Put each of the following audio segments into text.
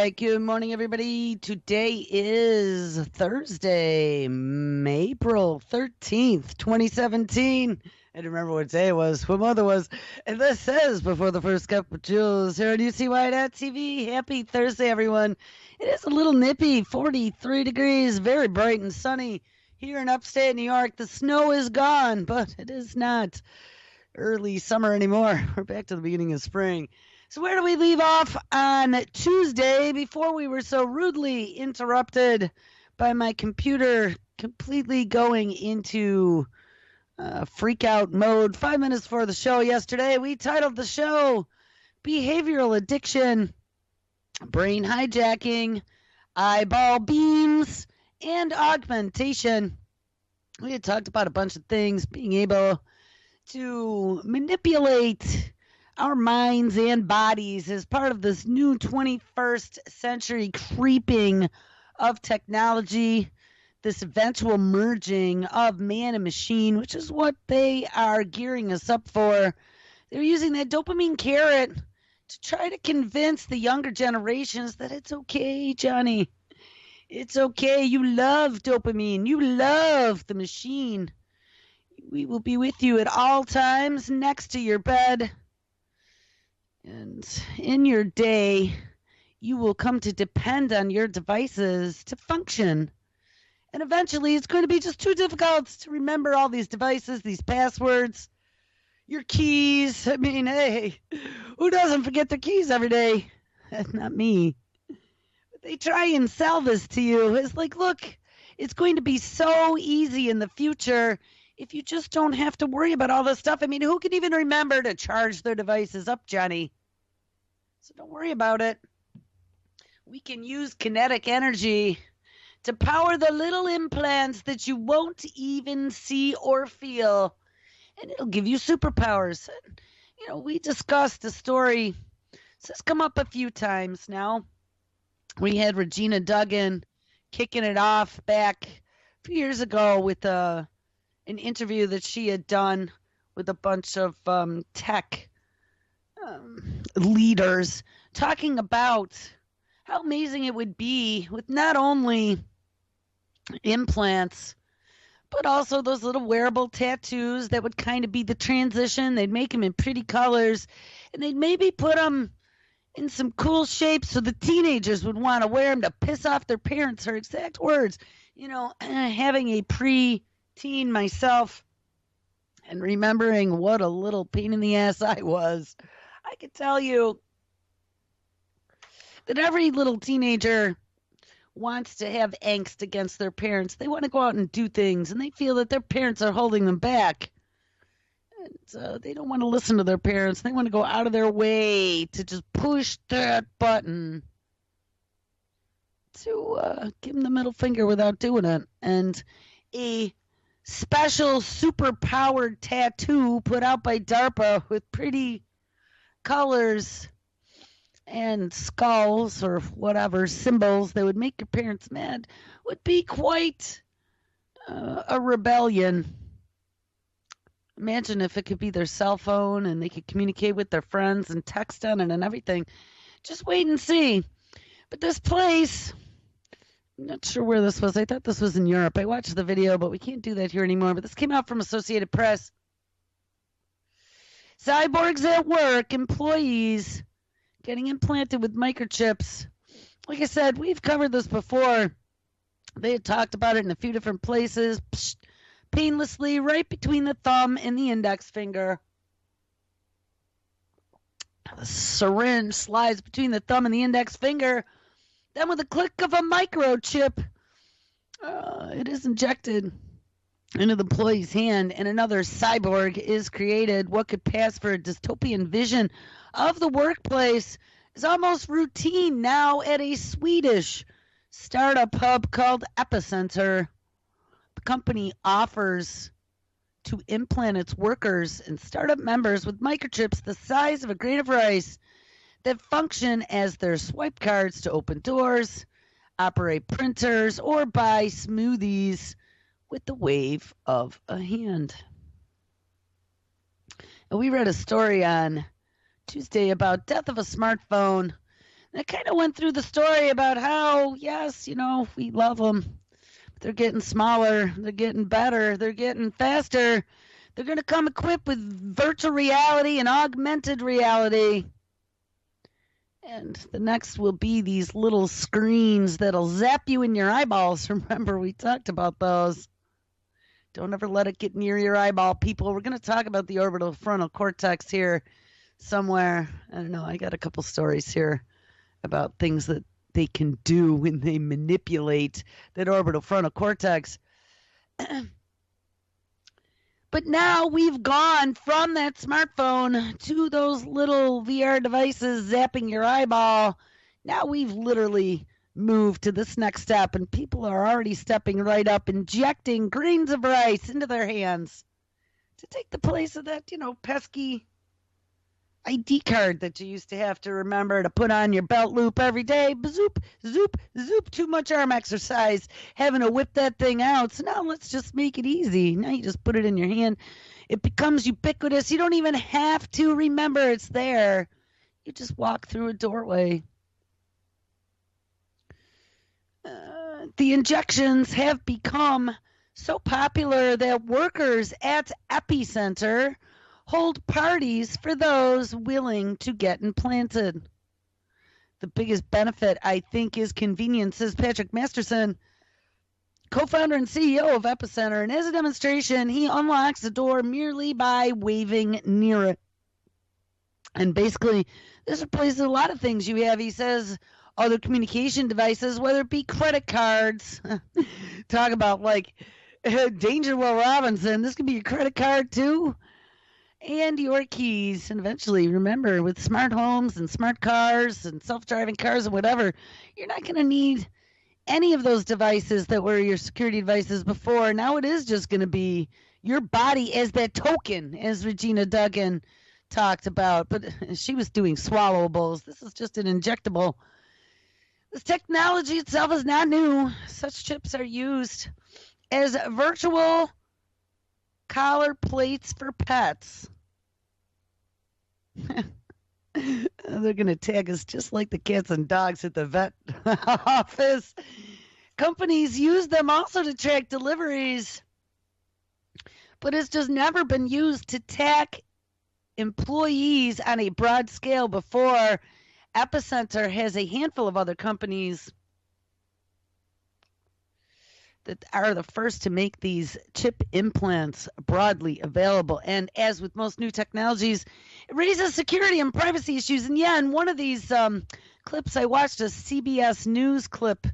right, good morning, everybody. Today is Thursday, April 13th, 2017. I don't remember what day it was, what month it was. And this says before the first cup of Jules here on UCY.TV. Happy Thursday, everyone. It is a little nippy, 43 degrees, very bright and sunny here in upstate New York. The snow is gone, but it is not early summer anymore. We're back to the beginning of spring. So where do we leave off on Tuesday before we were so rudely interrupted by my computer completely going into freak out mode 5 minutes before the show yesterday? We titled the show Behavioral Addiction, Brain Hijacking, Eyeball Beams, and Augmentation. We had talked about a bunch of things, being able to manipulate our minds and bodies as part of this new 21st century creeping of technology, this eventual merging of man and machine, which is what they are gearing us up for. They're using that dopamine carrot to try to convince the younger generations that it's okay, Johnny. It's okay. You love dopamine. You love the machine. We will be with you at all times next to your bed. And in your day, you will come to depend on your devices to function. And eventually, it's going to be just too difficult to remember all these devices, these passwords, your keys. I mean, hey, who doesn't forget their keys every day? Not me. But they try and sell this to you. It's like, look, it's going to be so easy in the future if you just don't have to worry about all this stuff. I mean, who can even remember to charge their devices up, Johnny? So don't worry about it. We can use kinetic energy to power the little implants that you won't even see or feel, and it'll give you superpowers. You know, we discussed a story. This has come up a few times now. We had Regina Duggan kicking it off back a few years ago with an interview that she had done with a bunch of tech leaders, talking about how amazing it would be with not only implants, but also those little wearable tattoos that would kind of be the transition. They'd make them in pretty colors, and they'd maybe put them in some cool shapes so the teenagers would want to wear them to piss off their parents. Her exact words. You know, having a pre-teen myself and remembering what a little pain in the ass I was, I could tell you that every little teenager wants to have angst against their parents. They want to go out and do things, and they feel that their parents are holding them back. And they don't want to listen to their parents. They want to go out of their way to just push that button to give them the middle finger without doing it. And a special super-powered tattoo put out by DARPA with pretty colors and skulls or whatever symbols that would make your parents mad would be quite a rebellion. Imagine if it could be their cell phone and they could communicate with their friends and text on it and everything. Just wait and see. But this place, I'm not sure where this was. I thought this was in Europe. I watched the video, but we can't do that here anymore. But this came out from Associated Press. Cyborgs at work, employees getting implanted with microchips. Like I said, we've covered this before. They had talked about it in a few different places. Painlessly, right between the thumb and the index finger. The syringe slides between the thumb and the index finger. Then with a click of a microchip, it is injected into the employee's hand, and another cyborg is created. What could pass for a dystopian vision of the workplace is almost routine now at a Swedish startup hub called Epicenter. The company offers to implant its workers and startup members with microchips the size of a grain of rice that function as their swipe cards to open doors, operate printers, or buy smoothies with the wave of a hand. And we read a story on Tuesday about death of a smartphone And I kind of went through the story about how, yes, we love them. They're getting smaller. They're getting better. They're getting faster. They're going to come equipped with virtual reality and augmented reality. And the next will be these little screens that'll zap you in your eyeballs. Remember, we talked about those. Don't ever let it get near your eyeball, people. We're going to talk about the orbitofrontal cortex here somewhere. I don't know. I got a couple stories here about things that they can do when they manipulate that orbitofrontal cortex. But now we've gone from that smartphone to those little VR devices zapping your eyeball. Now we've literally moved to this next step, and people are already stepping right up, injecting grains of rice into their hands to take the place of that, pesky ID card that you used to have to remember to put on your belt loop every day. Zoop, zoop, zoop. Too much arm exercise, having to whip that thing out. So now let's just make it easy. Now you just put it in your hand. It becomes ubiquitous. You don't even have to remember it's there. You just walk through a doorway. The injections have become so popular that workers at Epicenter hold parties for those willing to get implanted. The biggest benefit, I think, is convenience, says Patrick Masterson, co-founder and CEO of Epicenter. And as a demonstration, he unlocks the door merely by waving near it. And basically, this replaces a lot of things you have. He says other communication devices, whether it be credit cards. Talk about like Danger Will Robinson. This could be your credit card too. And your keys. And eventually, remember, with smart homes and smart cars and self-driving cars and whatever, you're not going to need any of those devices that were your security devices before. Now it is just going to be your body as that token, as Regina Duggan talked about. But she was doing swallowables. This is just an injectable. This technology itself is not new. Such chips are used as virtual collar plates for pets. They're going to tag us just like the cats and dogs at the vet office. Companies use them also to track deliveries, but it's just never been used to tag employees on a broad scale before. Epicenter has a handful of other companies that are the first to make these chip implants broadly available. And as with most new technologies, it raises security and privacy issues. And yeah, in one of these clips, I watched a CBS News clip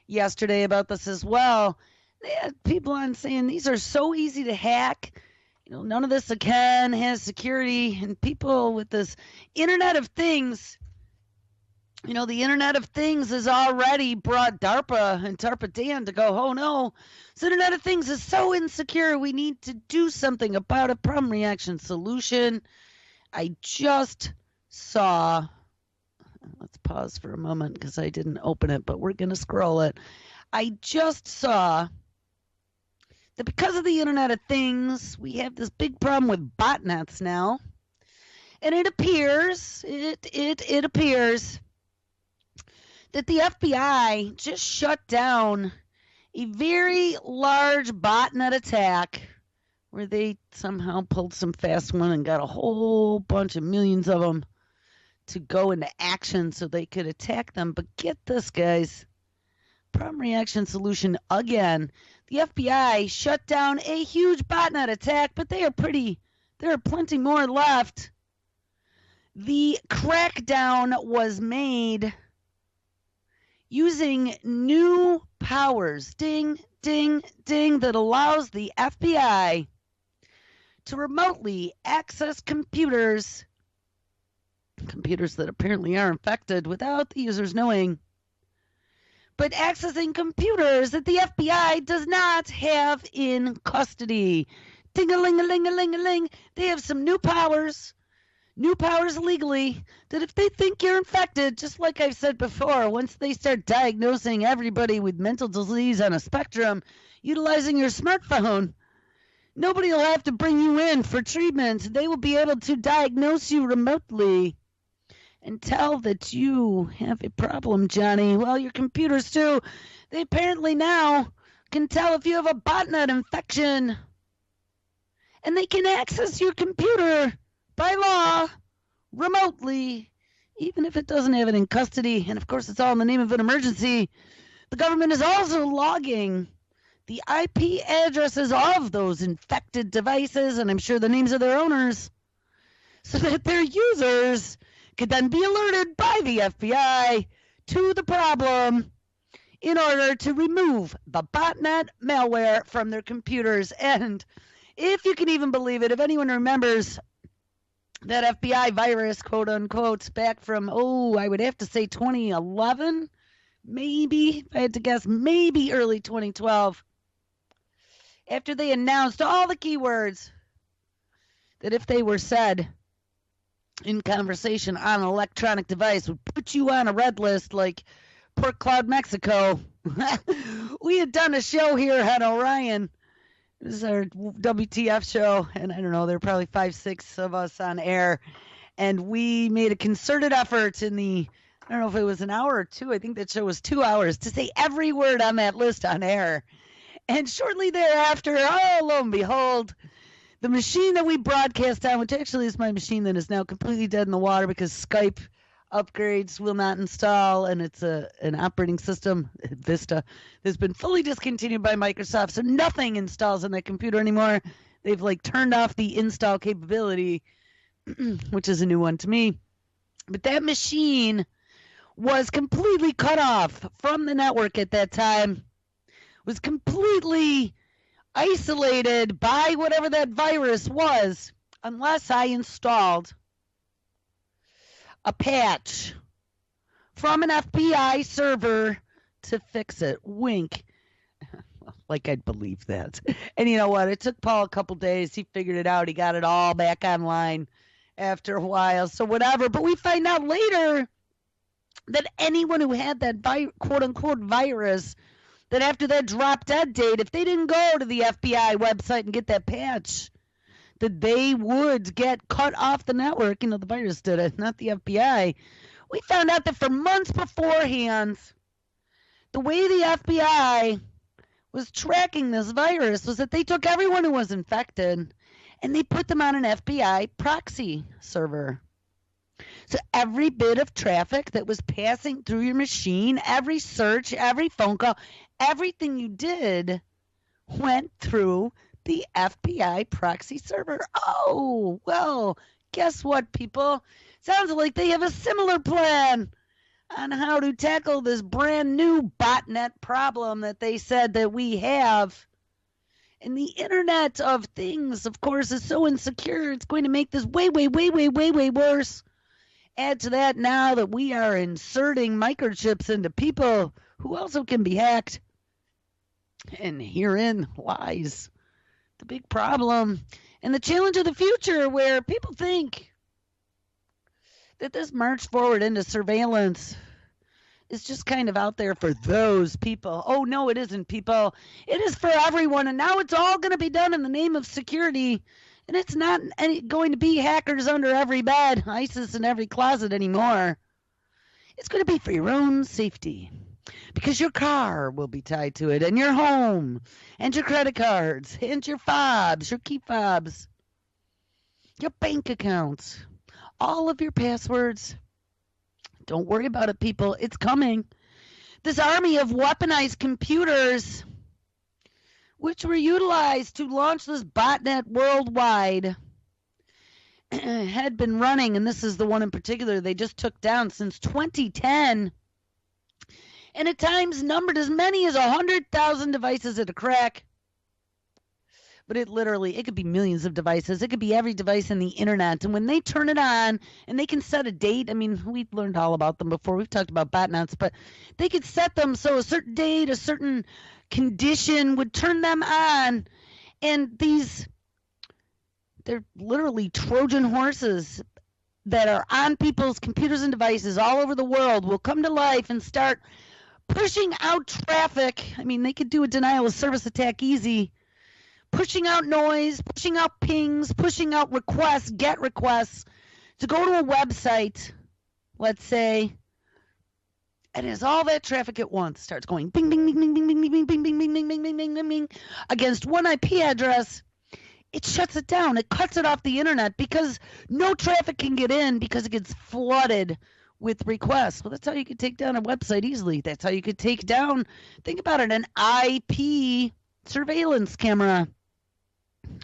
yesterday about this as well. They had people on saying these are so easy to hack. None of this again has security. And people with this Internet of Things, the Internet of Things has already brought DARPA and DARPA Dan to go, oh no, this Internet of Things is so insecure. We need to do something about it. Problem reaction solution. I just saw, let's pause for a moment because I didn't open it, but we're going to scroll it. I just saw that because of the Internet of Things, we have this big problem with botnets now. And it appears, it appears that the FBI just shut down a very large botnet attack where they somehow pulled some fast one and got a whole bunch of millions of them to go into action so they could attack them. But get this, guys. Problem reaction solution again. The FBI shut down a huge botnet attack, but there are plenty more left. The crackdown was made using new powers, ding, ding, ding, that allows the FBI to remotely access computers that apparently are infected without the users knowing, but accessing computers that the FBI does not have in custody. Ding-a-ling-a-ling-a-ling-a-ling. They have some new powers legally, that if they think you're infected, just like I've said before, once they start diagnosing everybody with mental disease on a spectrum, utilizing your smartphone, nobody will have to bring you in for treatment. They will be able to diagnose you remotely. and tell that you have a problem, Johnny. Well, your computers too. They apparently now can tell if you have a botnet infection. And they can access your computer by law remotely, even if it doesn't have it in custody. And of course, it's all in the name of an emergency. The government is also logging the IP addresses of those infected devices, and I'm sure the names of their owners, so that their users could then be alerted by the FBI to the problem in order to remove the botnet malware from their computers. And if you can even believe it, if anyone remembers that FBI virus, quote unquote, back from, I would have to say 2011, maybe, if I had to guess, maybe early 2012, after they announced all the keywords that if they were said in conversation on an electronic device would put you on a red list like Port Cloud, Mexico. We had done a show here at Orion. This is our WTF show, and I don't know, there were probably 5-6 of us on air, and we made a concerted effort in the, I don't know if it was an hour or two, I think that show was 2 hours, to say every word on that list on air. And shortly thereafter, lo and behold, the machine that we broadcast on, which actually is my machine that is now completely dead in the water because Skype upgrades will not install, and it's an operating system, Vista, has been fully discontinued by Microsoft, so nothing installs on that computer anymore. They've turned off the install capability, which is a new one to me. But that machine was completely cut off from the network at that time, was completely isolated by whatever that virus was, unless I installed a patch from an FBI server to fix it. Wink. Like I'd believe that. And you know what? It took Paul a couple days. He figured it out. He got it all back online after a while. So whatever. But we find out later that anyone who had that quote-unquote virus, that after that drop-dead date, if they didn't go to the FBI website and get that patch, that they would get cut off the network. The virus did it, not the FBI. We found out that for months beforehand, the way the FBI was tracking this virus was that they took everyone who was infected and they put them on an FBI proxy server. So every bit of traffic that was passing through your machine, every search, every phone call, everything you did went through the FBI proxy server. Oh, well, guess what, people? Sounds like they have a similar plan on how to tackle this brand new botnet problem that they said that we have. And the Internet of Things, of course, is so insecure, it's going to make this way, way, way, way, way, way worse. Add to that now that we are inserting microchips into people who also can be hacked. And herein lies the big problem and the challenge of the future, where people think that this march forward into surveillance is just kind of out there for those people. Oh, no, it isn't, people. It is for everyone, and now it's all going to be done in the name of security, and it's not going to be hackers under every bed, ISIS in every closet anymore. It's going to be for your own safety, because your car will be tied to it, and your home, and your credit cards, and your fobs, your key fobs, your bank accounts, all of your passwords. Don't worry about it, people. It's coming. This army of weaponized computers, which were utilized to launch this botnet worldwide, had been running, and this is the one in particular they just took down, since 2010, and at times numbered as many as 100,000 devices at a crack. But it could be millions of devices. It could be every device in the internet. And when they turn it on and they can set a date, we've learned all about them before. We've talked about botnets, but they could set them so a certain date, a certain condition would turn them on. And they're literally Trojan horses that are on people's computers and devices all over the world will come to life and start pushing out traffic. They could do a denial of service attack easy. Pushing out noise, pushing out pings, pushing out requests, GET requests to go to a website let's say, and as all that traffic at once starts going bing, bing, bing, bing, bing, bing, bing, bing, bing, bing, bing, bing, bing, bing, bing, bing, against one IP address, it shuts it down. It cuts it off the internet because no traffic can get in because it gets flooded with requests. Well, that's how you could take down a website easily. That's how you could take down, think about it, an IP surveillance camera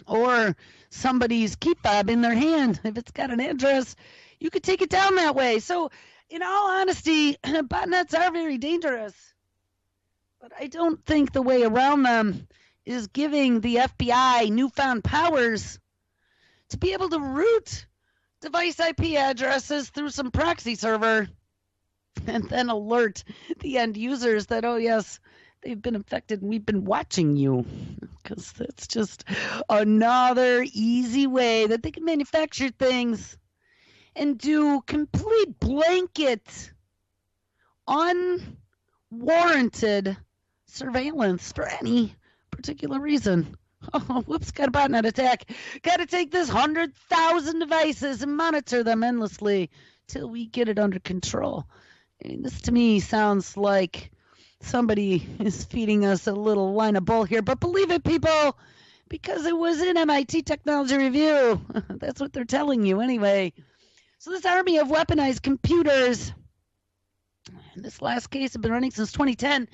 or somebody's key fob in their hand. If it's got an address, you could take it down that way. So, in all honesty, botnets are very dangerous. But I don't think the way around them is giving the FBI newfound powers to be able to route device IP addresses through some proxy server and then alert the end users that, oh, yes, they've been infected and we've been watching you. Because that's just another easy way that they can manufacture things and do complete blanket, unwarranted surveillance for any particular reason. Oh, whoops, got a botnet attack. Got to take this 100,000 devices and monitor them endlessly till we get it under control. I mean, this to me sounds like somebody is feeding us a little line of bull here, but believe it, people, because it was in MIT Technology Review. That's what they're telling you anyway. So this army of weaponized computers, in this last case, have been running since 2010,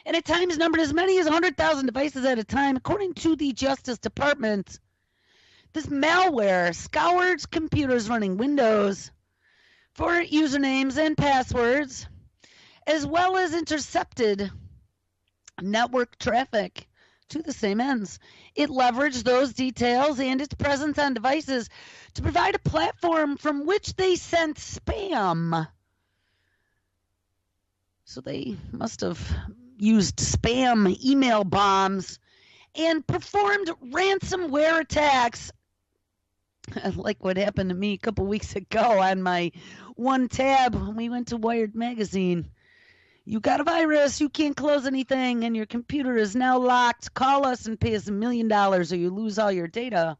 and at times numbered as many as 100,000 devices at a time. According to the Justice Department, this malware scoured computers running Windows for usernames and passwords, as well as intercepted network traffic to the same ends. It leveraged those details and its presence on devices to provide a platform from which they sent spam. So they must have used spam email bombs and performed ransomware attacks, like what happened to me a couple weeks ago on my one tab when we went to Wired Magazine. You got a virus, you can't close anything, and your computer is now locked. Call us and pay us $1 million or you lose all your data.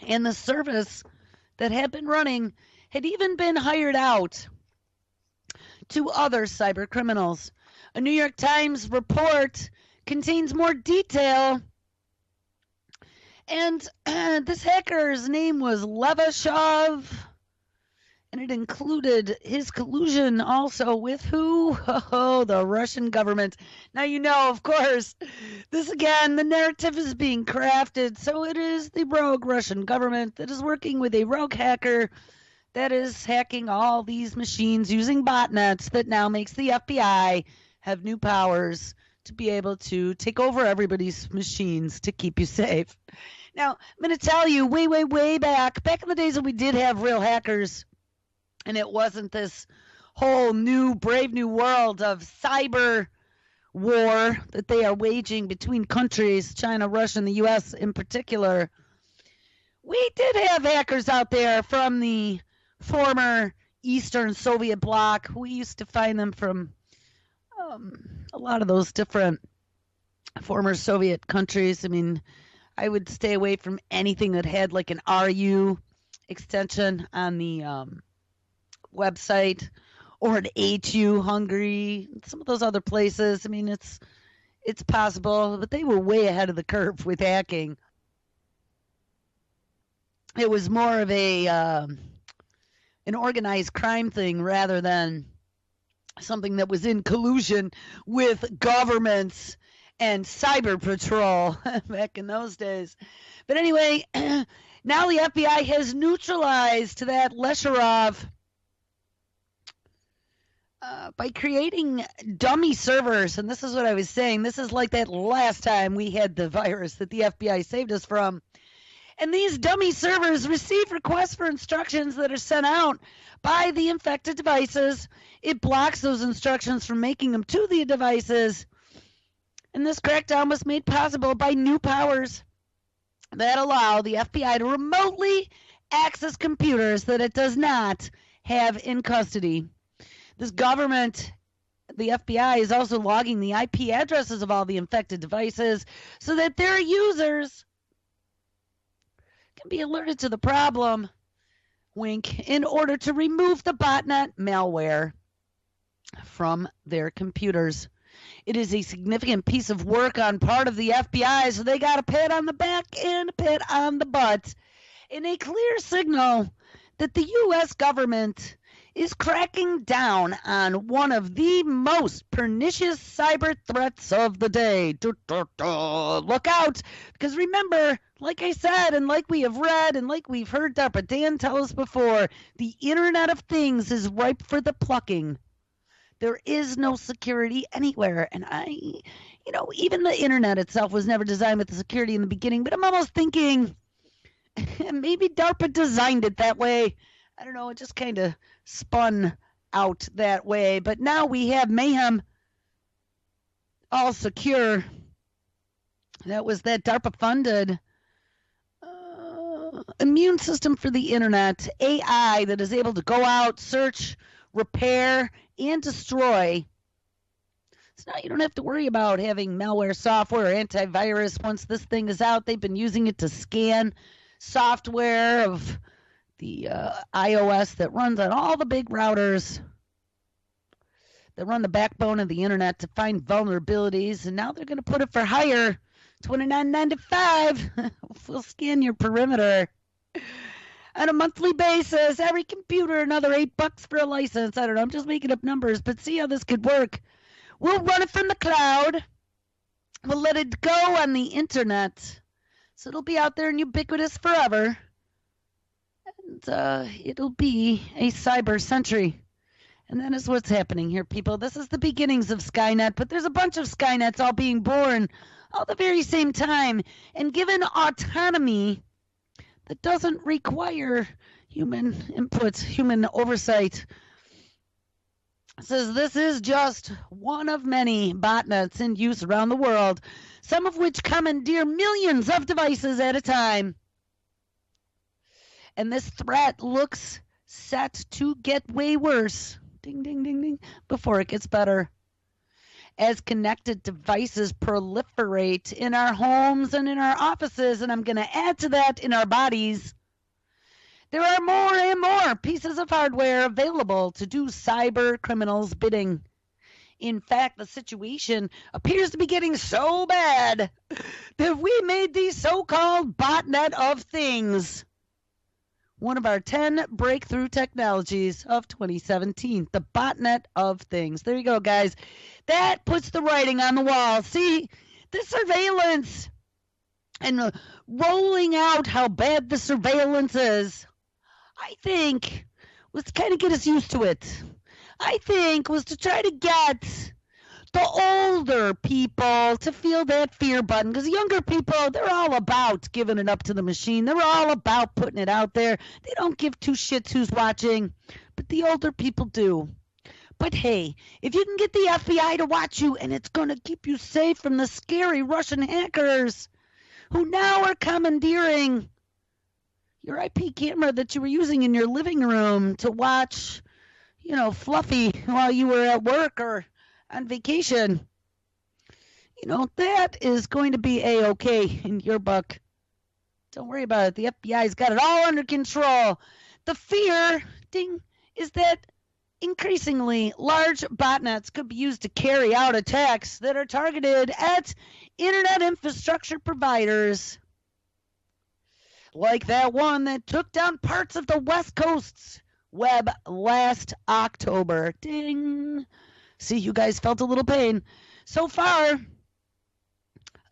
And the service that had been running had even been hired out to other cyber criminals. A New York Times report contains more detail. And this hacker's name was Levashov. And it included his collusion also with who? Oh, the Russian government. Now, you know, of course, this again, the narrative is being crafted. So it is the rogue Russian government that is working with a rogue hacker that is hacking all these machines using botnets that now makes the FBI have new powers to be able to take over everybody's machines to keep you safe. Now, I'm going to tell you, way back in the days when we did have real hackers, and it wasn't this whole new, brave new world of cyber war that they are waging between countries, China, Russia, and the U.S. in particular. We did have hackers out there from the former Eastern Soviet bloc. We used to find them from a lot of those different former Soviet countries. I mean, I would stay away from anything that had like an RU extension on the website, or an HU, Hungary, some of those other places. I mean, it's possible, but they were way ahead of the curve with hacking. It was more of an organized crime thing rather than something that was in collusion with governments and cyber patrol back in those days. But anyway, now the FBI has neutralized that Lesharov by creating dummy servers. And this is what I was saying. This is like that last time we had the virus that the FBI saved us from. And these dummy servers receive requests for instructions that are sent out by the infected devices. It blocks those instructions from making them to the devices. And this crackdown was made possible by new powers that allow the FBI to remotely access computers that it does not have in custody. This government, the FBI, is also logging the IP addresses of all the infected devices so that their users can be alerted to the problem wink, in order to remove the botnet malware from their computers. It is a significant piece of work on part of the FBI, so they got a pat on the back and a pat on the butt, in a clear signal that the U.S. government is cracking down on one of the most pernicious cyber threats of the day. Look out, because remember, like I said, and like we have read, and like we've heard Dr. Dan tell us before, the Internet of Things is ripe for the plucking. There is no security anywhere. And even the internet itself was never designed with the security in the beginning, but I'm almost thinking maybe DARPA designed it that way. I don't know, it just kind of spun out that way. But now we have Mayhem all secure. That was that DARPA-funded immune system for the internet, AI that is able to go out, search, repair, and destroy. So now you don't have to worry about having malware software or antivirus. Once this thing is out, they've been using it to scan software of the iOS that runs on all the big routers that run the backbone of the internet to find vulnerabilities. And now they're going to put it for hire, $29.95. We'll scan your perimeter on a monthly basis. Every computer, another $8 for a license. I don't know. I'm just making up numbers, but see how this could work. We'll run it from the cloud. We'll let it go on the internet. So it'll be out there and ubiquitous forever. And it'll be a cyber century. And that is what's happening here, people. This is the beginnings of Skynet, but there's a bunch of Skynets all being born all at the very same time. And given autonomy that doesn't require human input, human oversight, says this is just one of many botnets in use around the world, some of which commandeer millions of devices at a time. And this threat looks set to get way worse, ding, ding, ding, ding, before it gets better. As connected devices proliferate in our homes and in our offices, and I'm going to add to that in our bodies, there are more and more pieces of hardware available to do cyber criminals' bidding. In fact, the situation appears to be getting so bad that we made the so-called botnet of things one of our 10 breakthrough technologies of 2017, the botnet of things. There you go, guys. That puts the writing on the wall. See, the surveillance and rolling out how bad the surveillance is, I think, was to kind of get us used to it. I think was to try to get the older people to feel that fear button, because younger people, they're all about giving it up to the machine. They're all about putting it out there. They don't give two shits who's watching, but the older people do. But hey, if you can get the FBI to watch you, and it's going to keep you safe from the scary Russian hackers who now are commandeering your IP camera that you were using in your living room to watch, Fluffy while you were at work or on vacation, that is going to be A-okay in your book. Don't worry about it. The FBI's got it all under control. The fear, ding, is that increasingly large botnets could be used to carry out attacks that are targeted at internet infrastructure providers, like that one that took down parts of the West Coast's web last October. Ding. See, you guys felt a little pain. So far,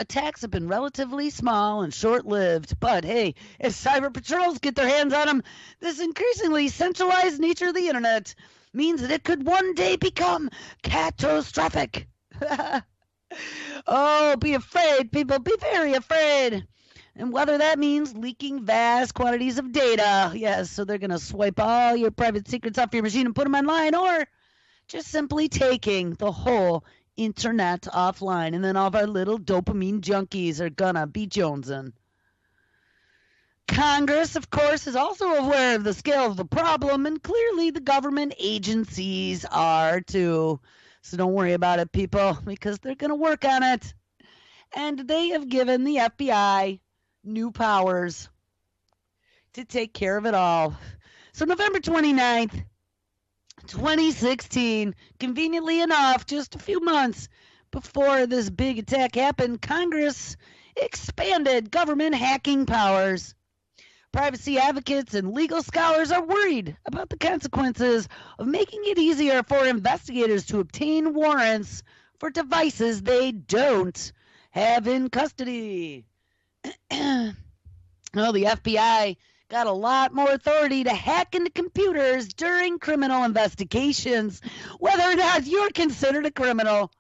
attacks have been relatively small and short-lived. But hey, if cyber patrols get their hands on them, this increasingly centralized nature of the internet means that it could one day become catastrophic. Oh, be afraid, people. Be very afraid. And whether that means leaking vast quantities of data, yes, so they're going to swipe all your private secrets off your machine and put them online, or just simply taking the whole internet offline, and then all of our little dopamine junkies are gonna be jonesing. Congress, of course, is also aware of the scale of the problem, and clearly the government agencies are too. So don't worry about it, people, because they're gonna work on it. And they have given the FBI new powers to take care of it all. So November 29th, 2016, conveniently enough, just a few months before this big attack happened, Congress expanded government hacking powers. Privacy advocates and legal scholars are worried about the consequences of making it easier for investigators to obtain warrants for devices they don't have in custody. Well, the FBI got a lot more authority to hack into computers during criminal investigations, whether or not you're considered a criminal.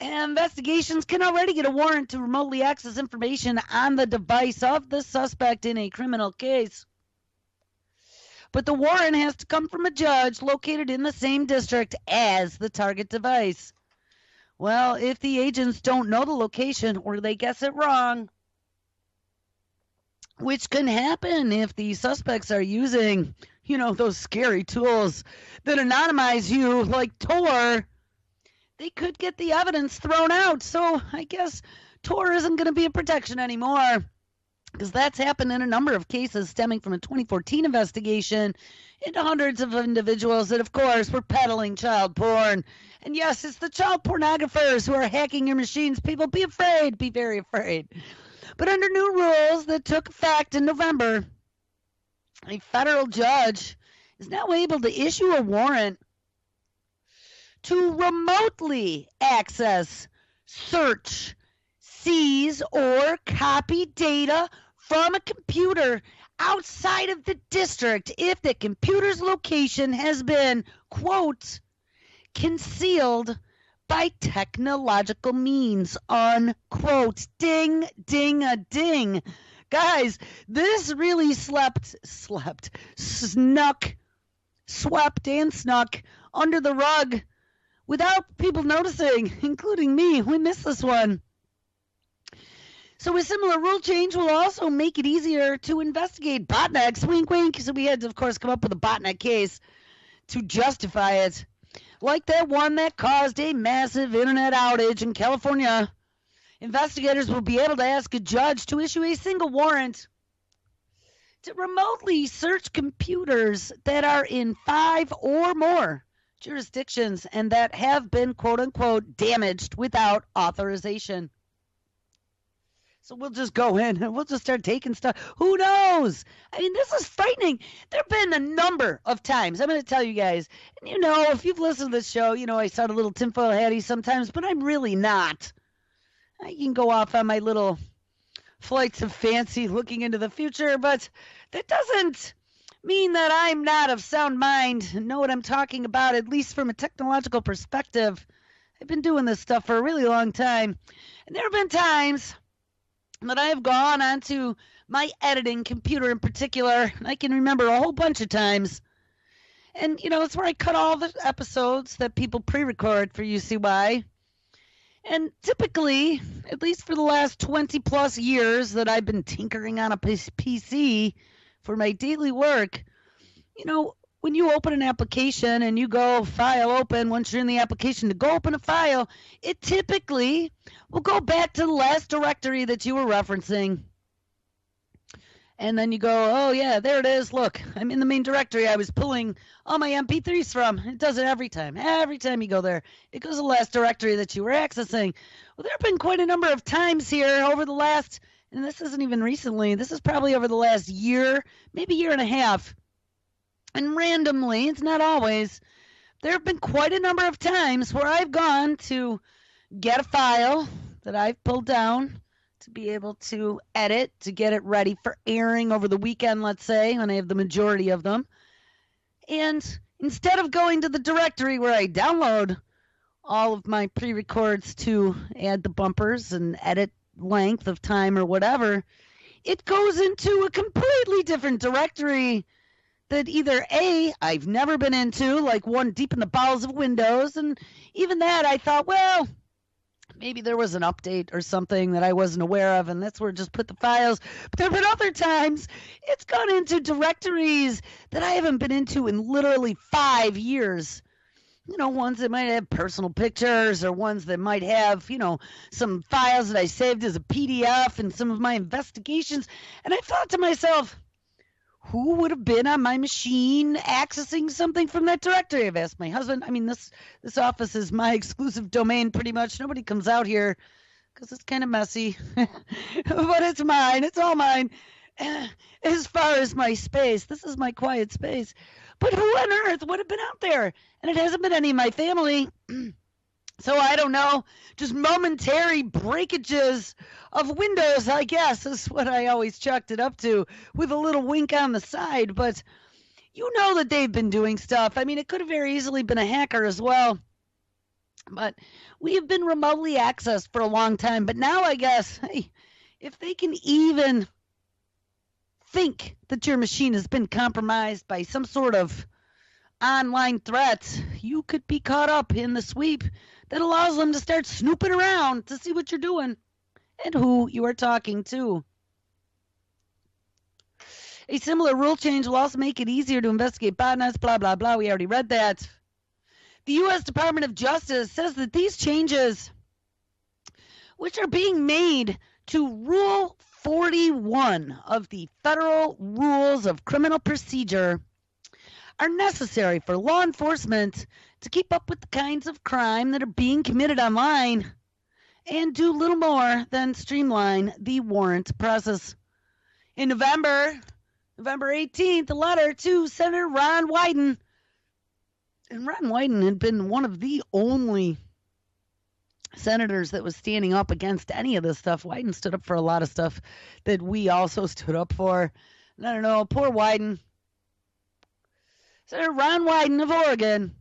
And investigations can already get a warrant to remotely access information on the device of the suspect in a criminal case. But the warrant has to come from a judge located in the same district as the target device. Well, if the agents don't know the location or they guess it wrong, which can happen if the suspects are using, those scary tools that anonymize you like Tor, they could get the evidence thrown out. So I guess Tor isn't going to be a protection anymore, because that's happened in a number of cases stemming from a 2014 investigation into hundreds of individuals that, of course, were peddling child porn. And yes, it's the child pornographers who are hacking your machines. People, be afraid. Be very afraid. But under new rules that took effect in November, a federal judge is now able to issue a warrant to remotely access, search, seize, or copy data from a computer outside of the district if the computer's location has been, quote, concealed by technological means, unquote. Ding, ding, a ding. Guys, this really swept and snuck under the rug without people noticing, including me. We missed this one. So a similar rule change will also make it easier to investigate botnets. Wink, wink. So we had to, of course, come up with a botnet case to justify it. Like that one that caused a massive internet outage in California. Investigators will be able to ask a judge to issue a single warrant to remotely search computers that are in 5 or more jurisdictions and that have been, quote unquote, damaged without authorization. So we'll just go in and we'll just start taking stuff. Who knows? I mean, this is frightening. There have been a number of times. I'm going to tell you guys. And if you've listened to this show, I sound a little tinfoil hatty sometimes, but I'm really not. I can go off on my little flights of fancy looking into the future, but that doesn't mean that I'm not of sound mind and know what I'm talking about, at least from a technological perspective. I've been doing this stuff for a really long time. And there have been times that I have gone onto my editing computer in particular. I can remember a whole bunch of times. And, it's where I cut all the episodes that people pre-record for UCY. And typically, at least for the last 20 plus years that I've been tinkering on a PC for my daily work, when you open an application and you go file open, once you're in the application to go open a file, it typically will go back to the last directory that you were referencing. And then you go, oh yeah, there it is. Look, I'm in the main directory I was pulling all my MP3s from. It does it every time. Every time you go there, it goes to the last directory that you were accessing. Well, there have been quite a number of times here over the last, and this isn't even recently, this is probably over the last year, maybe year and a half. And randomly, it's not always, there have been quite a number of times where I've gone to get a file that I've pulled down to be able to edit, to get it ready for airing over the weekend, let's say, when I have the majority of them. And instead of going to the directory where I download all of my pre-records to add the bumpers and edit length of time or whatever, it goes into a completely different directory that either A, I've never been into, like one deep in the bowels of Windows, and even that I thought, well, maybe there was an update or something that I wasn't aware of, and that's where it just put the files. But there have been other times it's gone into directories that I haven't been into in literally 5 years. Ones that might have personal pictures or ones that might have, some files that I saved as a PDF and some of my investigations. And I thought to myself, who would have been on my machine accessing something from that directory? I've asked my husband. I mean, this office is my exclusive domain pretty much. Nobody comes out here because it's kind of messy. But it's mine. It's all mine. As far as my space, this is my quiet space. But who on earth would have been out there? And it hasn't been any of my family. So I don't know. Just momentary breakages of windows, I guess, is what I always chalked it up to, with a little wink on the side. But you know that they've been doing stuff. I mean, it could have very easily been a hacker as well. But we have been remotely accessed for a long time. But now I guess, hey, if they can even think that your machine has been compromised by some sort of online threat, you could be caught up in the sweep that allows them to start snooping around to see what you're doing and who you are talking to. A similar rule change will also make it easier to investigate botnets, blah, blah, blah. We already read that. The U.S. Department of Justice says that these changes, which are being made to Rule 41 of the Federal Rules of Criminal Procedure, are necessary for law enforcement to keep up with the kinds of crime that are being committed online and do little more than streamline the warrant process. In November 18th, a letter to Senator Ron Wyden, and Ron Wyden had been one of the only senators that was standing up against any of this stuff. Wyden stood up for a lot of stuff that we also stood up for. And I don't know, poor Wyden. Senator Ron Wyden of Oregon.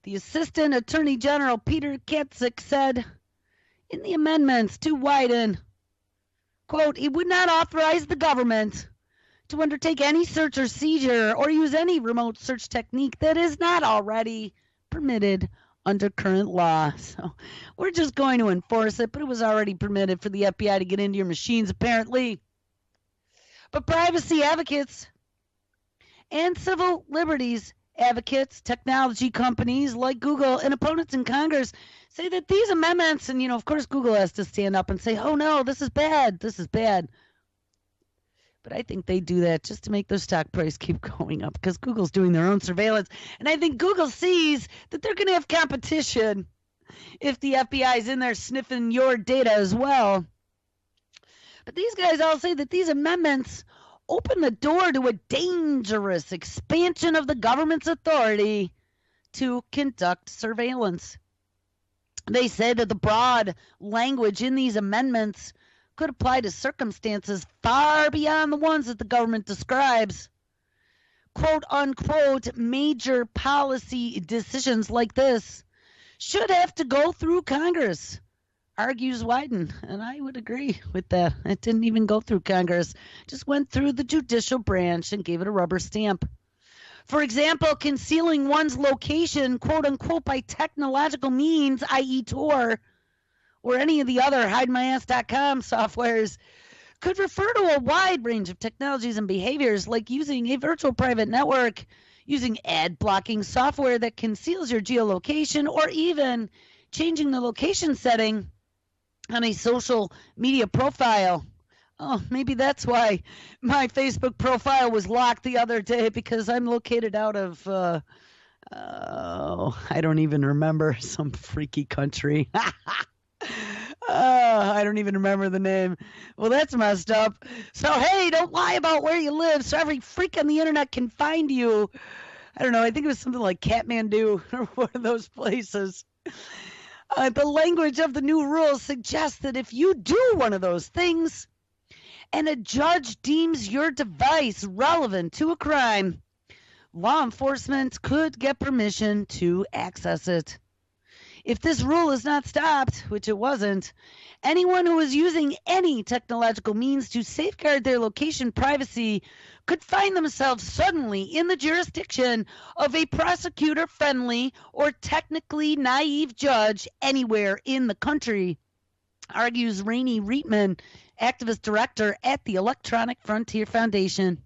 The Assistant Attorney General Peter Katzek said in the amendments to Wyden, quote, he would not authorize the government to undertake any search or seizure or use any remote search technique that is not already permitted under current law. So we're just going to enforce it, but it was already permitted for the FBI to get into your machines, apparently. But privacy advocates and civil liberties advocates, technology companies like Google, and opponents in Congress say that these amendments, and, of course, Google has to stand up and say, oh, no, this is bad. This is bad. But I think they do that just to make their stock price keep going up because Google's doing their own surveillance. And I think Google sees that they're going to have competition if the FBI is in there sniffing your data as well. But these guys all say that these amendments open the door to a dangerous expansion of the government's authority to conduct surveillance. They say that the broad language in these amendments could apply to circumstances far beyond the ones that the government describes. Quote unquote, major policy decisions like this should have to go through Congress, argues Wyden, and I would agree with that. It didn't even go through Congress, just went through the judicial branch and gave it a rubber stamp. For example, concealing one's location, quote unquote, by technological means, i.e. Tor, or any of the other hidemyass.com softwares, could refer to a wide range of technologies and behaviors like using a virtual private network, using ad blocking software that conceals your geolocation, or even changing the location setting on a social media profile. Oh, maybe that's why my Facebook profile was locked the other day, because I'm located out of, I don't even remember, some freaky country. I don't even remember the name. Well, that's messed up. So, hey, don't lie about where you live so every freak on the internet can find you. I don't know. I think it was something like Kathmandu or one of those places. The language of the new rules suggests that if you do one of those things and a judge deems your device relevant to a crime, law enforcement could get permission to access it. If this rule is not stopped, which it wasn't, anyone who is using any technological means to safeguard their location privacy could find themselves suddenly in the jurisdiction of a prosecutor-friendly or technically naive judge anywhere in the country, argues Rainey Reitman, activist director at the Electronic Frontier Foundation.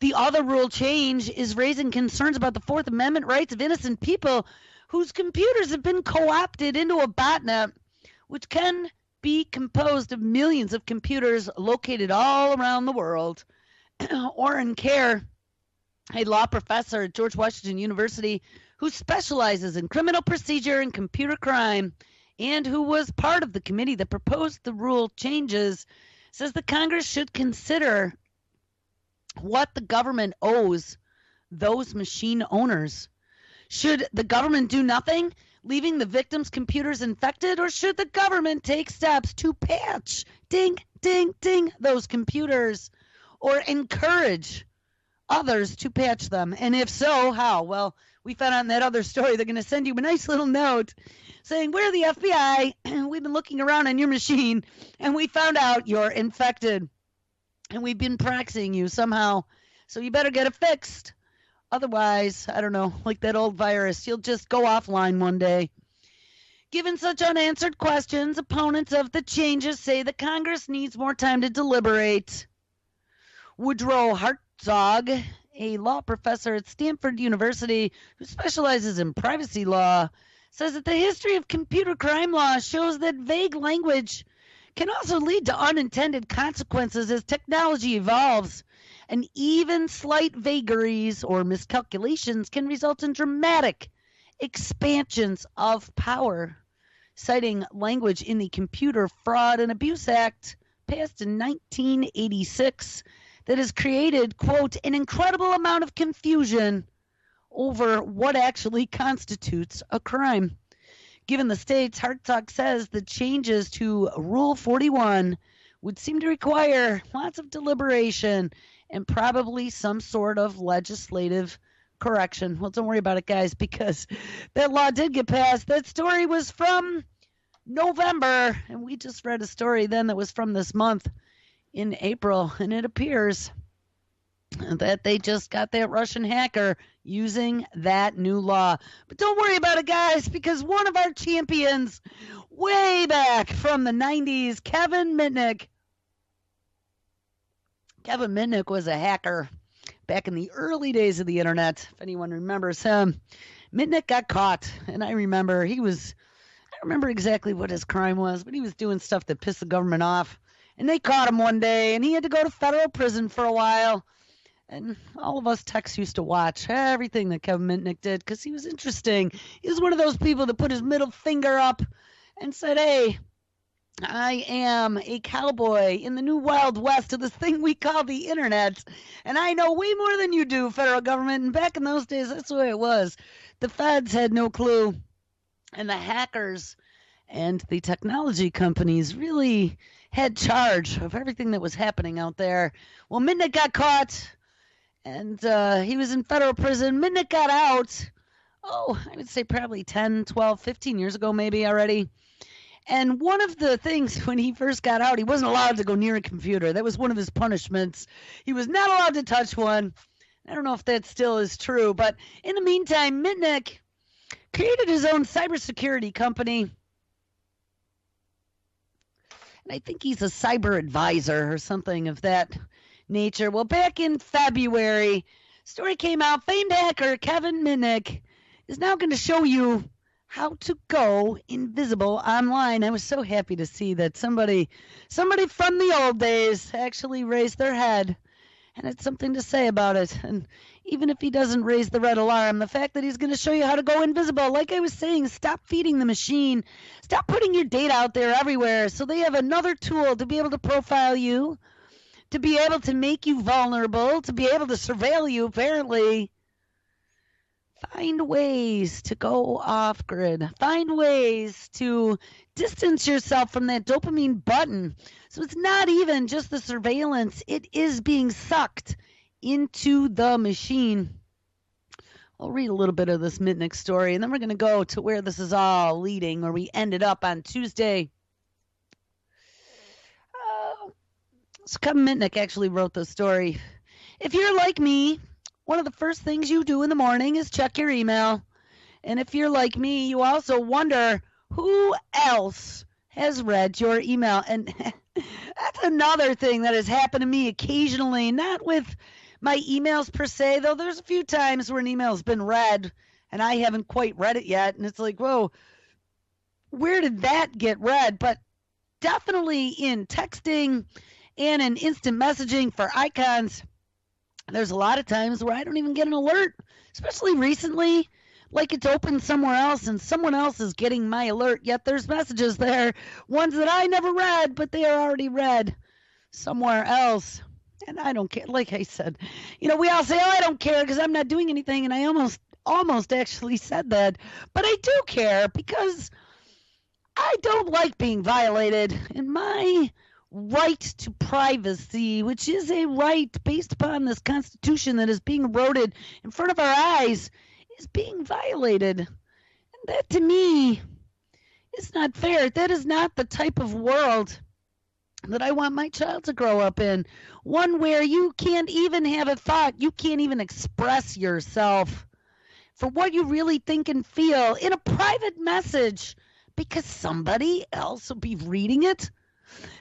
The other rule change is raising concerns about the Fourth Amendment rights of innocent people whose computers have been co-opted into a botnet, which can be composed of millions of computers located all around the world. Orrin Kerr, a law professor at George Washington University who specializes in criminal procedure and computer crime and who was part of the committee that proposed the rule changes, says the Congress should consider what the government owes those machine owners. Should the government do nothing, leaving the victims' computers infected, or should the government take steps to patch, ding, ding, ding, those computers, or encourage others to patch them? And if so, how? Well, we found out in that other story they're going to send you a nice little note saying, we're the FBI, and we've been looking around on your machine, and we found out you're infected, and we've been proxying you somehow, so you better get it fixed. Otherwise, I don't know, like that old virus, you'll just go offline one day. Given such unanswered questions, opponents of the changes say the Congress needs more time to deliberate. Woodrow Hartzog, a law professor at Stanford University who specializes in privacy law, says that the history of computer crime law shows that vague language can also lead to unintended consequences as technology evolves. And even slight vagaries or miscalculations can result in dramatic expansions of power. Citing language in the Computer Fraud and Abuse Act, passed in 1986, that has created, quote, an incredible amount of confusion over what actually constitutes a crime. Given the states, Hartzog says the changes to Rule 41 would seem to require lots of deliberation and probably some sort of legislative correction. Well, don't worry about it, guys, because that law did get passed. That story was from November, and we just read a story then that was from this month in April, and it appears that they just got that Russian hacker using that new law. But don't worry about it, guys, because one of our champions way back from the 90s, Kevin Mitnick, was a hacker back in the early days of the internet, if anyone remembers him. Mitnick got caught, and I remember exactly what his crime was, but he was doing stuff that pissed the government off. And they caught him one day, and he had to go to federal prison for a while. And all of us techs used to watch everything that Kevin Mitnick did because he was interesting. He was one of those people that put his middle finger up and said, hey, I am a cowboy in the new Wild West of this thing we call the internet, and I know way more than you do, federal government. And back in those days, that's the way it was. The feds had no clue, and the hackers and the technology companies really had charge of everything that was happening out there. Well, Mitnick got caught, and he was in federal prison. Mitnick got out, I would say probably 10, 12, 15 years ago maybe already. And one of the things when he first got out, he wasn't allowed to go near a computer. That was one of his punishments. He was not allowed to touch one. I don't know if that still is true, but in the meantime, Mitnick created his own cybersecurity company. And I think he's a cyber advisor or something of that nature. Well, back in February, story came out, famed hacker Kevin Mitnick is now going to show you how to go invisible online. I was so happy to see that somebody from the old days actually raised their head and had something to say about it. And even if he doesn't raise the red alarm, the fact that he's going to show you how to go invisible, like I was saying, stop feeding the machine. Stop putting your data out there everywhere so they have another tool to be able to profile you, to be able to make you vulnerable, to be able to surveil you, apparently. Find ways to go off grid. Find ways to distance yourself from that dopamine button. So it's not even just the surveillance. It is being sucked into the machine. I'll read a little bit of this Mitnick story, and then we're going to go to where this is all leading, where we ended up on Tuesday. So Kevin Mitnick actually wrote this story. If you're like me, one of the first things you do in the morning is check your email. And if you're like me, you also wonder who else has read your email. And that's another thing that has happened to me occasionally, not with my emails per se, though there's a few times where an email's been read and I haven't quite read it yet. And it's like, whoa, where did that get read? But definitely in texting and in instant messaging for icons, There's a lot of times where I don't even get an alert, especially recently, like it's open somewhere else and someone else is getting my alert, yet there's messages there, ones that I never read, but they are already read somewhere else. And I don't care. Like I said, we all say, oh, I don't care because I'm not doing anything. And I almost actually said that. But I do care because I don't like being violated. And my right to privacy, which is a right based upon this Constitution that is being eroded in front of our eyes, is being violated. And that to me is not fair. That is not the type of world that I want my child to grow up in. One where you can't even have a thought, you can't even express yourself for what you really think and feel in a private message because somebody else will be reading it.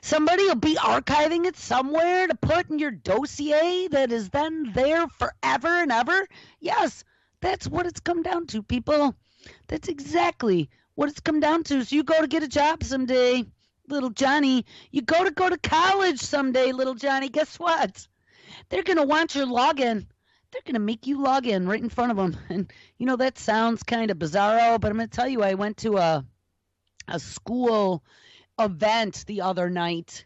Somebody will be archiving it somewhere to put in your dossier that is then there forever and ever. Yes, that's what it's come down to, people. That's exactly what it's come down to. So you go to get a job someday, little Johnny. You go to college someday, little Johnny. Guess what? They're going to want your login. They're going to make you log in right in front of them. And, that sounds kind of bizarro, but I'm going to tell you, I went to a school event the other night,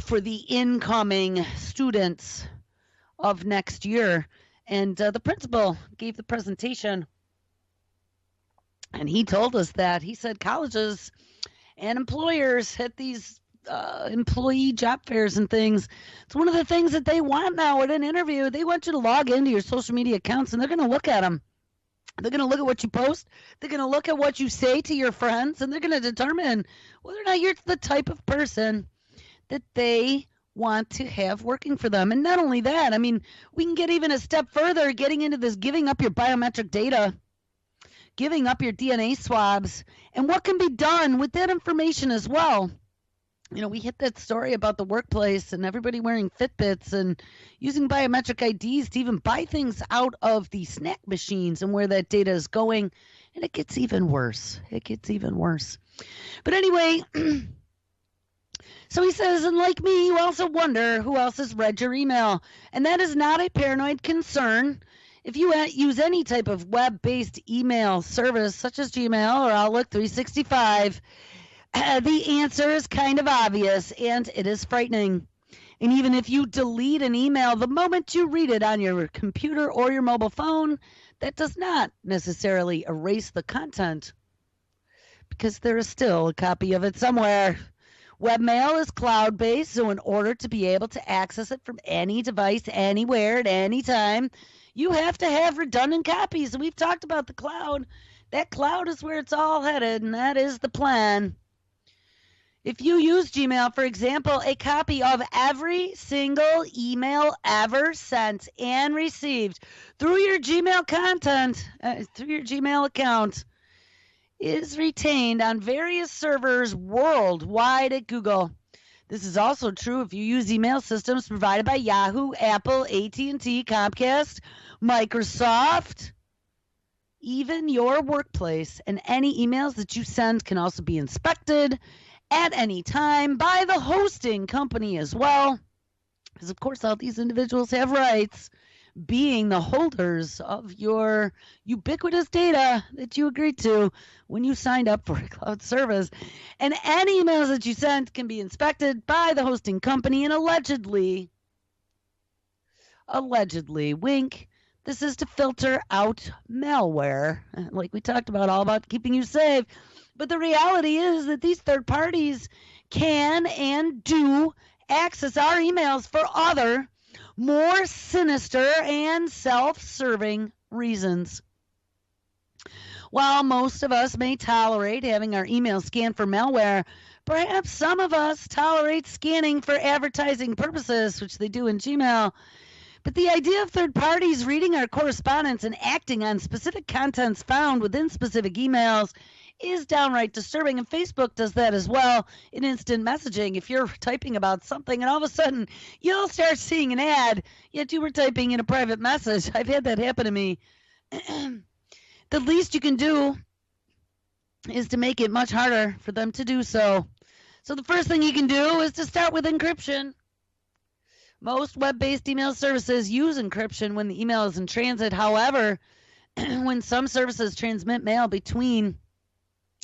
for the incoming students of next year. And the principal gave the presentation, and he told us that. He said colleges and employers at these employee job fairs and things, it's one of the things that they want now at an interview. They want you to log into your social media accounts, and they're going to look at them. They're going to look at what you post. They're going to look at what you say to your friends, and they're going to determine whether or not you're the type of person that they want to have working for them. And not only that, we can get even a step further, getting into this giving up your biometric data, giving up your DNA swabs, and what can be done with that information as well. We hit that story about the workplace and everybody wearing Fitbits and using biometric IDs to even buy things out of the snack machines and where that data is going. And it gets even worse. But anyway, so he says, and like me, you also wonder who else has read your email. And that is not a paranoid concern. If you use any type of web-based email service such as Gmail or Outlook 365, the answer is kind of obvious, and it is frightening. And even if you delete an email the moment you read it on your computer or your mobile phone, that does not necessarily erase the content because there is still a copy of it somewhere. Webmail is cloud-based, so in order to be able to access it from any device, anywhere, at any time, you have to have redundant copies. And we've talked about the cloud. That cloud is where it's all headed, and that is the plan. If you use Gmail, for example, a copy of every single email ever sent and received through your Gmail through your Gmail account is retained on various servers worldwide at Google. This is also true if you use email systems provided by Yahoo, Apple, AT&T, Comcast, Microsoft. Even your workplace and any emails that you send can also be inspected at any time by the hosting company as well. Because, of course, all these individuals have rights, being the holders of your ubiquitous data that you agreed to when you signed up for a cloud service. And any emails that you sent can be inspected by the hosting company and allegedly, wink, this is to filter out malware, like we talked about, all about keeping you safe. But the reality is that these third parties can and do access our emails for other, more sinister and self-serving reasons. While most of us may tolerate having our email scanned for malware, perhaps some of us tolerate scanning for advertising purposes, which they do in Gmail. But the idea of third parties reading our correspondence and acting on specific contents found within specific emails is downright disturbing, and Facebook does that as well in instant messaging. If you're typing about something and all of a sudden you'll start seeing an ad, yet you were typing in a private message. I've had that happen to me. The least you can do is to make it much harder for them to do so. So the first thing you can do is to start with encryption. Most web-based email services use encryption when the email is in transit. However, when some services transmit mail between,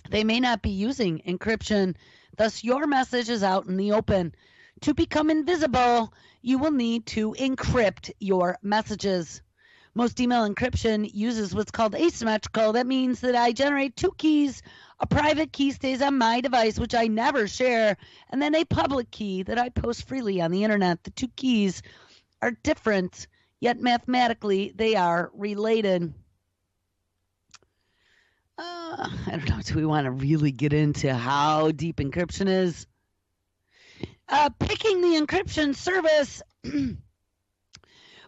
they may not be using encryption. Thus, your message is out in the open. To become invisible, you will need to encrypt your messages. Most email encryption uses what's called asymmetrical. That means that I generate two keys. A private key stays on my device, which I never share, and then a public key that I post freely on the internet. The two keys are different, yet mathematically they are related. I don't know, do we want to really get into how deep encryption is? Picking the encryption service,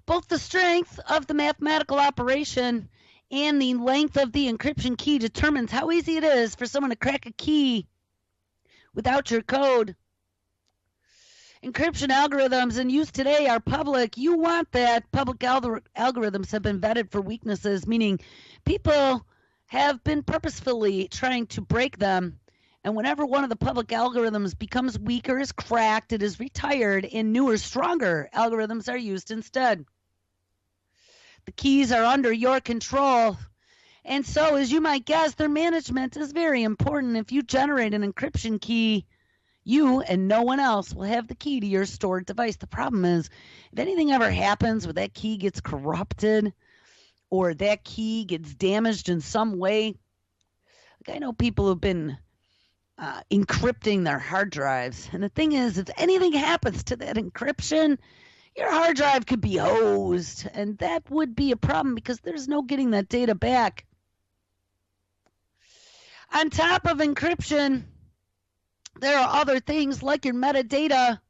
both the strength of the mathematical operation and the length of the encryption key determines how easy it is for someone to crack a key without your code. Encryption algorithms in use today are public. You want that. Public algorithms have been vetted for weaknesses, meaning people have been purposefully trying to break them. And whenever one of the public algorithms becomes weak or is cracked, it is retired, and newer, stronger algorithms are used instead. The keys are under your control. And so, as you might guess, their management is very important. If you generate an encryption key, you and no one else will have the key to your stored device. The problem is, if anything ever happens where that key gets corrupted or that key gets damaged in some way, like I know people who've been encrypting their hard drives. And the thing is, if anything happens to that encryption, your hard drive could be hosed. And that would be a problem because there's no getting that data back. On top of encryption, there are other things like your metadata.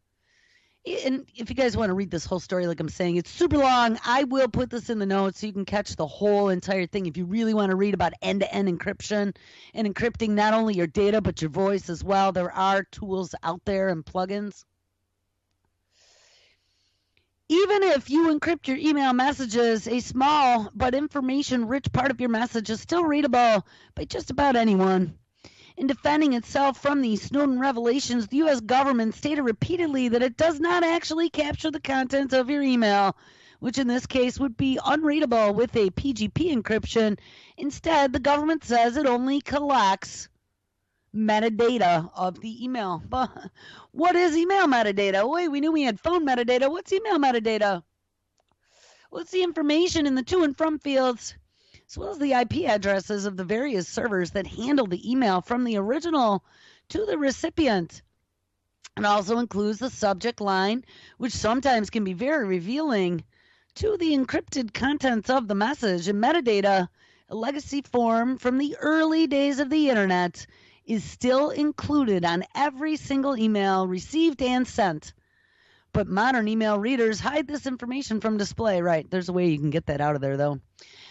And if you guys want to read this whole story, like I'm saying, it's super long. I will put this in the notes so you can catch the whole entire thing. If you really want to read about end-to-end encryption and encrypting not only your data but your voice as well, there are tools out there and plugins. Even if you encrypt your email messages, a small but information-rich part of your message is still readable by just about anyone. In defending itself from the Snowden revelations, the U.S. government stated repeatedly that it does not actually capture the content of your email, which in this case would be unreadable with a PGP encryption. Instead, the government says it only collects metadata of the email. But what is email metadata? Wait, we knew we had phone metadata. What's email metadata? What's the information in the to and from fields, as well as the IP addresses of the various servers that handle the email from the original to the recipient. It also includes the subject line, which sometimes can be very revealing to the encrypted contents of the message. And metadata, a legacy form from the early days of the internet, is still included on every single email received and sent. But modern email readers hide this information from display. Right, there's a way you can get that out of there, though.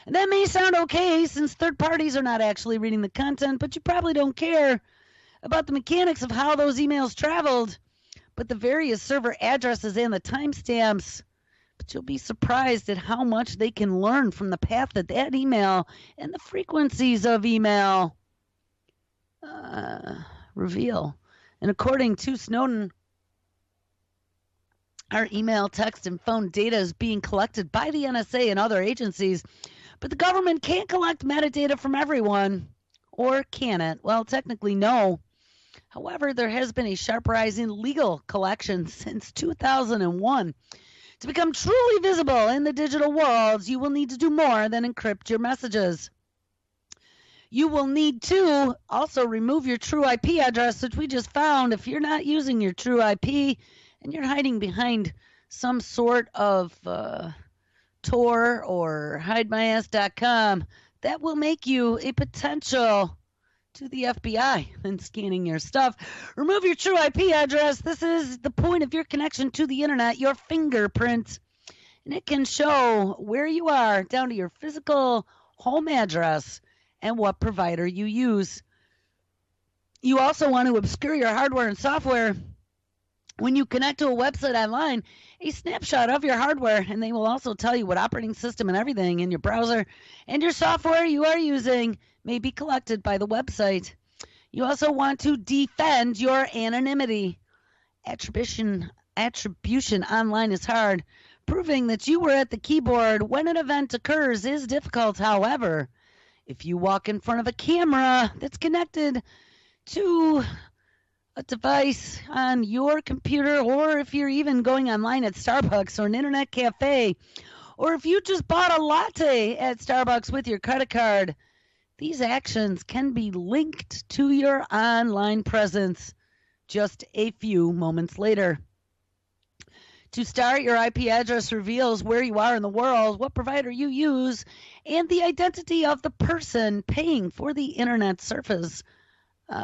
And that may sound okay since third parties are not actually reading the content, but you probably don't care about the mechanics of how those emails traveled, but the various server addresses and the timestamps. But you'll be surprised at how much they can learn from the path of that email and the frequencies of email reveal. And according to Snowden, our email, text, and phone data is being collected by the NSA and other agencies, but the government can't collect metadata from everyone, or can it? Well, technically, no. However, there has been a sharp rise in legal collection since 2001. To become truly visible in the digital world, you will need to do more than encrypt your messages. You will need to also remove your true IP address, which we just found. If you're not using your true IP and you're hiding behind some sort of Tor or hidemyass.com, that will make you a potential to the FBI in scanning your stuff. Remove your true IP address. This is the point of your connection to the internet, your fingerprint, and it can show where you are down to your physical home address and what provider you use. You also want to obscure your hardware and software. When you connect to a website online, a snapshot of your hardware, and they will also tell you what operating system and everything in your browser and your software you are using may be collected by the website. You also want to defend your anonymity. Attribution attribution online is hard. Proving that you were at the keyboard when an event occurs is difficult, however. If you walk in front of a camera that's connected to a device on your computer, or if you're even going online at Starbucks or an internet cafe, or if you just bought a latte at Starbucks with your credit card, these actions can be linked to your online presence just a few moments later. To start, your IP address reveals where you are in the world, what provider you use, and the identity of the person paying for the internet service,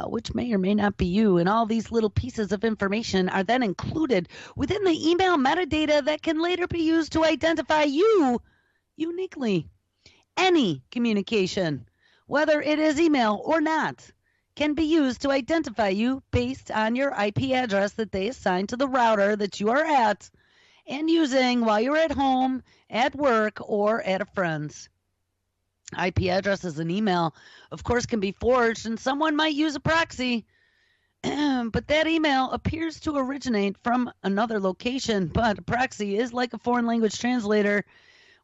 which may or may not be you. And all these little pieces of information are then included within the email metadata that can later be used to identify you uniquely. Any communication, whether it is email or not, can be used to identify you based on your IP address that they assign to the router that you are at and using while you're at home, at work, or at a friend's. IP addresses and email, of course, can be forged, and someone might use a proxy, but that email appears to originate from another location. But a proxy is like a foreign language translator.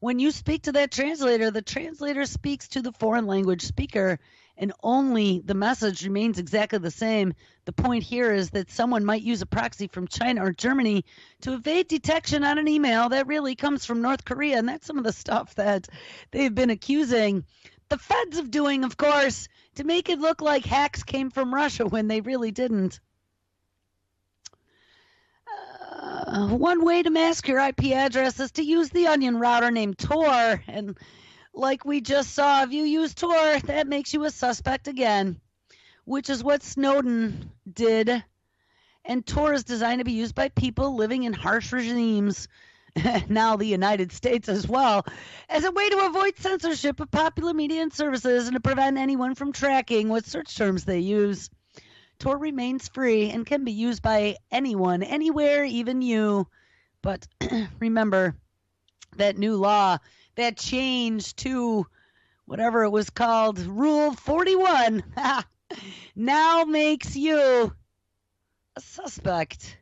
When you speak to that translator, the translator speaks to the foreign language speaker, and only the message remains exactly the same. The point here is that someone might use a proxy from China or Germany to evade detection on an email that really comes from North Korea, and that's some of the stuff that they've been accusing the feds of doing, of course, to make it look like hacks came from Russia when they really didn't. One way to mask your IP address is to use the onion router named Tor, and like we just saw, if you use Tor, that makes you a suspect again, which is what Snowden did. And Tor is designed to be used by people living in harsh regimes, now the United States as well, as a way to avoid censorship of popular media and services and to prevent anyone from tracking what search terms they use. Tor remains free and can be used by anyone, anywhere, even you. But remember, that new law, that change to whatever it was called, Rule 41, now makes you a suspect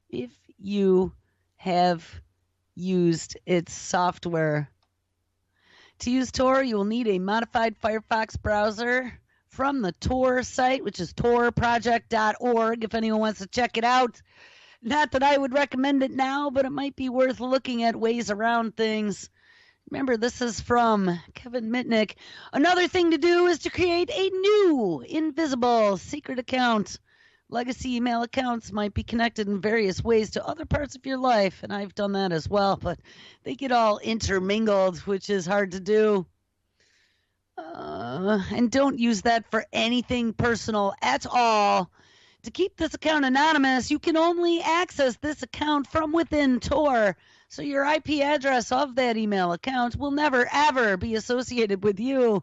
if you have used its software. To use Tor, you will need a modified Firefox browser from the Tor site, which is torproject.org, if anyone wants to check it out. Not that I would recommend it now, but it might be worth looking at ways around things. Remember, this is from Kevin Mitnick. Another thing to do is to create a new, invisible, secret account. Legacy email accounts might be connected in various ways to other parts of your life, and I've done that as well, but they get all intermingled, which is hard to do. And don't use that for anything personal at all. To keep this account anonymous, you can only access this account from within Tor, so your IP address of that email account will never, ever be associated with you.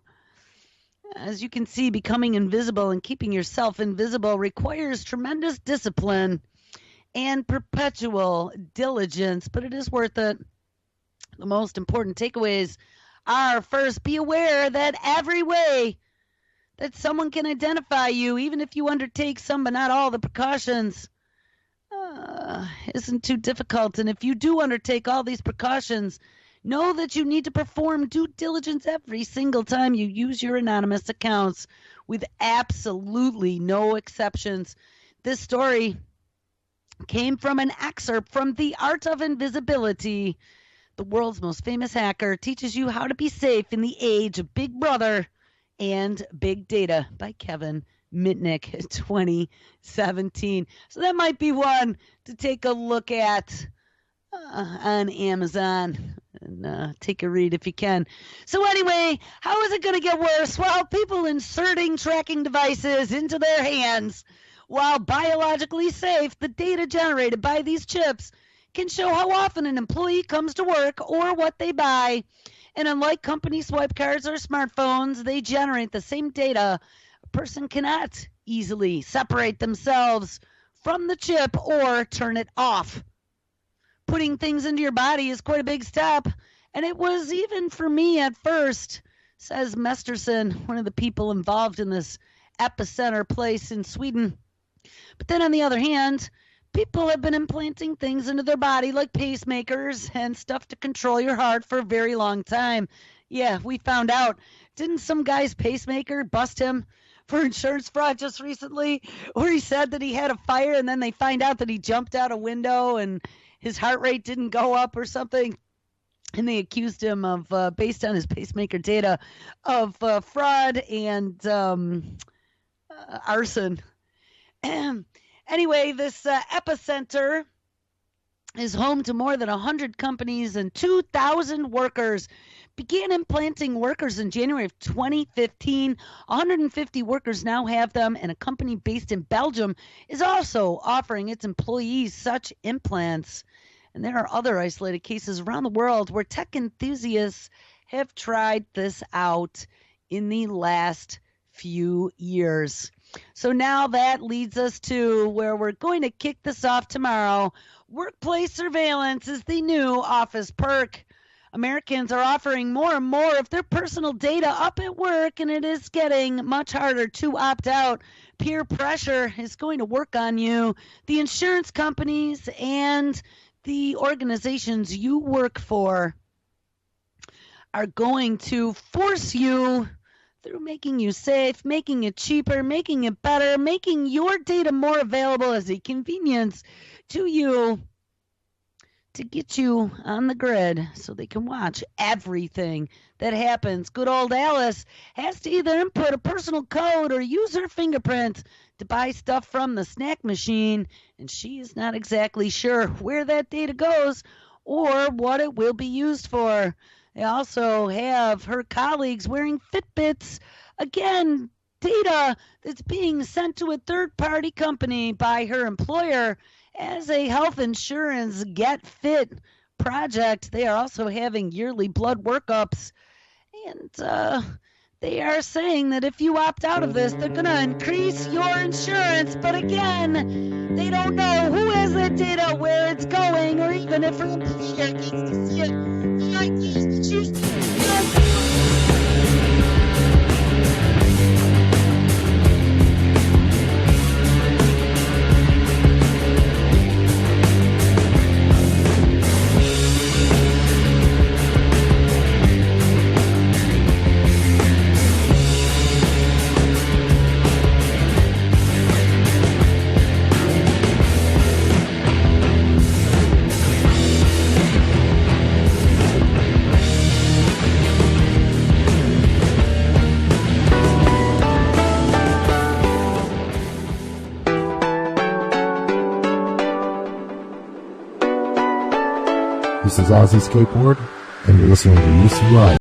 As you can see, becoming invisible and keeping yourself invisible requires tremendous discipline and perpetual diligence, but it is worth it. The most important takeaways are, first, be aware that every way that someone can identify you, even if you undertake some but not all the precautions, isn't too difficult. And if you do undertake all these precautions, know that you need to perform due diligence every single time you use your anonymous accounts, with absolutely no exceptions. This story came from an excerpt from The Art of Invisibility. The world's most famous hacker teaches you how to be safe in the age of Big Brother and Big Data by Kevin Mitnick, 2017. So that might be one to take a look at on Amazon. And take a read if you can. So anyway, how is it going to get worse? Well, people inserting tracking devices into their hands, while biologically safe, the data generated by these chips can show how often an employee comes to work or what they buy. And unlike company swipe cards or smartphones, they generate the same data. A person cannot easily separate themselves from the chip or turn it off. Putting things into your body is quite a big step, and it was even for me at first, says Mesterson, one of the people involved in this epicenter place in Sweden. But then on the other hand, people have been implanting things into their body like pacemakers and stuff to control your heart for a very long time. Yeah, we found out. Didn't some guy's pacemaker bust him for insurance fraud just recently, where he said that he had a fire and then they find out that he jumped out a window and his heart rate didn't go up or something? And they accused him of, based on his pacemaker data, of fraud and arson. Anyway, this epicenter is home to more than 100 companies and 2,000 workers. Began implanting workers in January of 2015. 150 workers now have them, and a company based in Belgium is also offering its employees such implants. And there are other isolated cases around the world where tech enthusiasts have tried this out in the last few years. So now that leads us to where we're going to kick this off tomorrow. Workplace surveillance is the new office perk. Americans are offering more and more of their personal data up at work, and it is getting much harder to opt out. Peer pressure is going to work on you. The insurance companies and the organizations you work for are going to force you through making you safe, making it cheaper, making it better, making your data more available as a convenience to you to get you on the grid so they can watch everything that happens. Good old Alice has to either input a personal code or use her fingerprint to buy stuff from the snack machine, and she is not exactly sure where that data goes or what it will be used for. They also have her colleagues wearing Fitbits. Again, data that's being sent to a third-party company by her employer as a health insurance Get Fit project. They are also having yearly blood workups, and they are saying that if you opt out of this, they're going to increase your insurance. But again, they don't know who has that data, where it's going, or even if her employer gets to see it. The idea is to choose This is Ozzy Skateboard, and you're listening to UC Live.